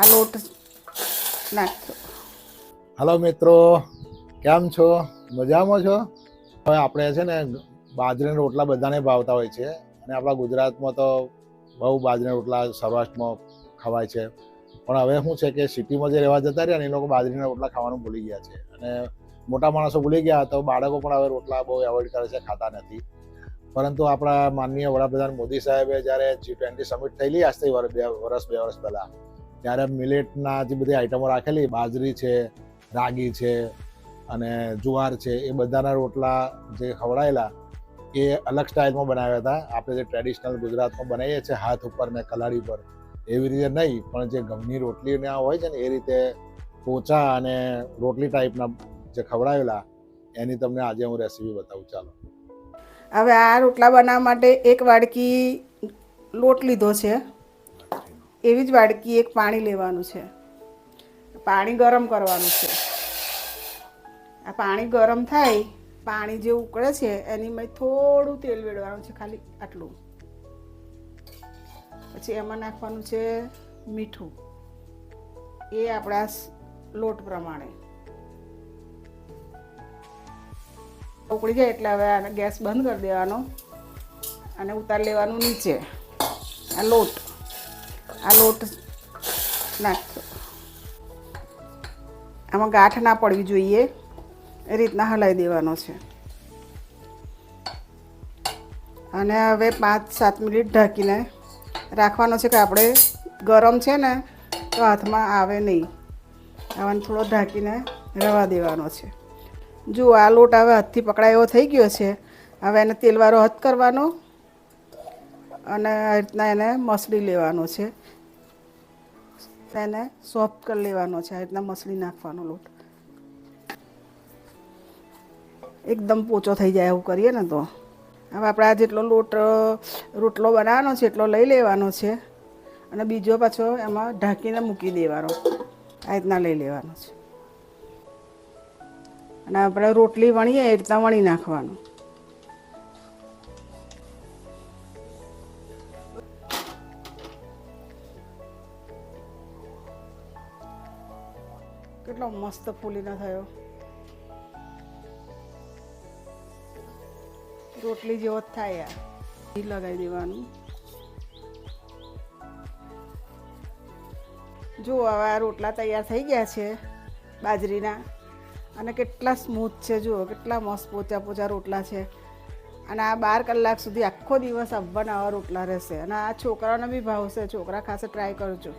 આ લોટ નાખતો. હલો મિત્રો, કેમ છો? મજામાં છો? હવે આપણે છે ને બાજરીના રોટલા બધાને ભાવતા હોય છે અને આપણા ગુજરાતમાં તો બહુ બાજરીના રોટલા સૌરાષ્ટ્રમાં ખવાય છે. પણ હવે શું છે કે સિટીમાં જે રહેવા જતા રહ્યા ને એ લોકો બાજરીના રોટલા ખાવાનું ભૂલી ગયા છે અને મોટા માણસો ભૂલી ગયા તો બાળકો પણ હવે રોટલા બહુ એવોઇડ કરે છે, ખાતા નથી. પરંતુ આપણા માનનીય વડાપ્રધાન મોદી સાહેબે જ્યારે G20 સમિટ થયેલી આજથી 2 વર્ષ પહેલાં, ત્યારે મિલેટના જે બધી આઈટમો રાખેલી, બાજરી છે, રાગી છે અને જુવાર છે, એ બધાના રોટલા જે ખવડાયેલા એ અલગ સ્ટાઇલમાં બનાવ્યા હતા. આપણે જે ટ્રેડિશનલ ગુજરાતમાં બનાવીએ છીએ હાથ ઉપર ને કલાડી પર, એવી રીતે નહીં, પણ જે ઘઉંની રોટલીના હોય છે ને એ રીતે પોચા અને રોટલી ટાઈપના જે ખવડાવેલા, એની તમને આજે હું રેસીપી બતાવું. ચાલો. હવે આ રોટલા બનાવવા માટે 1 વાડકી લોટ લીધો છે. એવી જ વાડકી 1 પાણી લેવાનું છે. પાણી ગરમ કરવાનું છે. આ પાણી ગરમ થાય, પાણી જે ઉકળે છે એનીમાં થોડું તેલ વેડવાનું છે, ખાલી આટલું. પછી એમાં નાખવાનું છે મીઠું, એ આપણા લોટ પ્રમાણે. ઉકળી જાય એટલે હવે આને ગેસ બંધ કરી દેવાનો અને ઉતારી લેવાનું નીચે. આ લોટ નાખતો. આમાં ગાંઠ ના પડવી જોઈએ એ રીતના હલાવી દેવાનો છે. અને હવે 5-7 મિનિટ ઢાંકીને રાખવાનો છે કે આપણે ગરમ છે ને તો હાથમાં આવે નહીં. આવાને થોડો ઢાંકીને રવા દેવાનો છે. જો આ લોટ હવે હાથથી પકડાય એવો થઈ ગયો છે. હવે એને તેલવાળો હાથ કરવાનો અને આ રીતના એને મસળી લેવાનો છે. એને સોફ્ટ કરી લેવાનો છે. આ રીતના મસળી નાખવાનો લોટ. એકદમ પોચો થઈ જાય એવું કરીએ ને તો. હવે આપણે આ જેટલો રોટલો બનાવવાનો છે એટલો લઈ લેવાનો છે અને બીજો પાછો એમાં ઢાંકીને મૂકી દેવાનો. આ રીતના લઈ લેવાનો છે અને આપણે રોટલી વણીએ એ રીતના વણી નાખવાનું. કેટલો મસ્ત ફૂલીને થયો. રોટલી જેવો જ થાય. યાર ઘી લગાવી દેવાનું. જો હવે આ રોટલા તૈયાર થઈ ગયા છે બાજરીના, અને કેટલા સ્મૂથ છે. જુઓ કેટલા મસ્ત પોચા રોટલા છે. અને આ 12 કલાક સુધી આખો દિવસ આવવાના આવા રોટલા રહેશે. અને આ છોકરાઓને બી ભાવશે. છોકરા ખાસ ટ્રાય કરજો.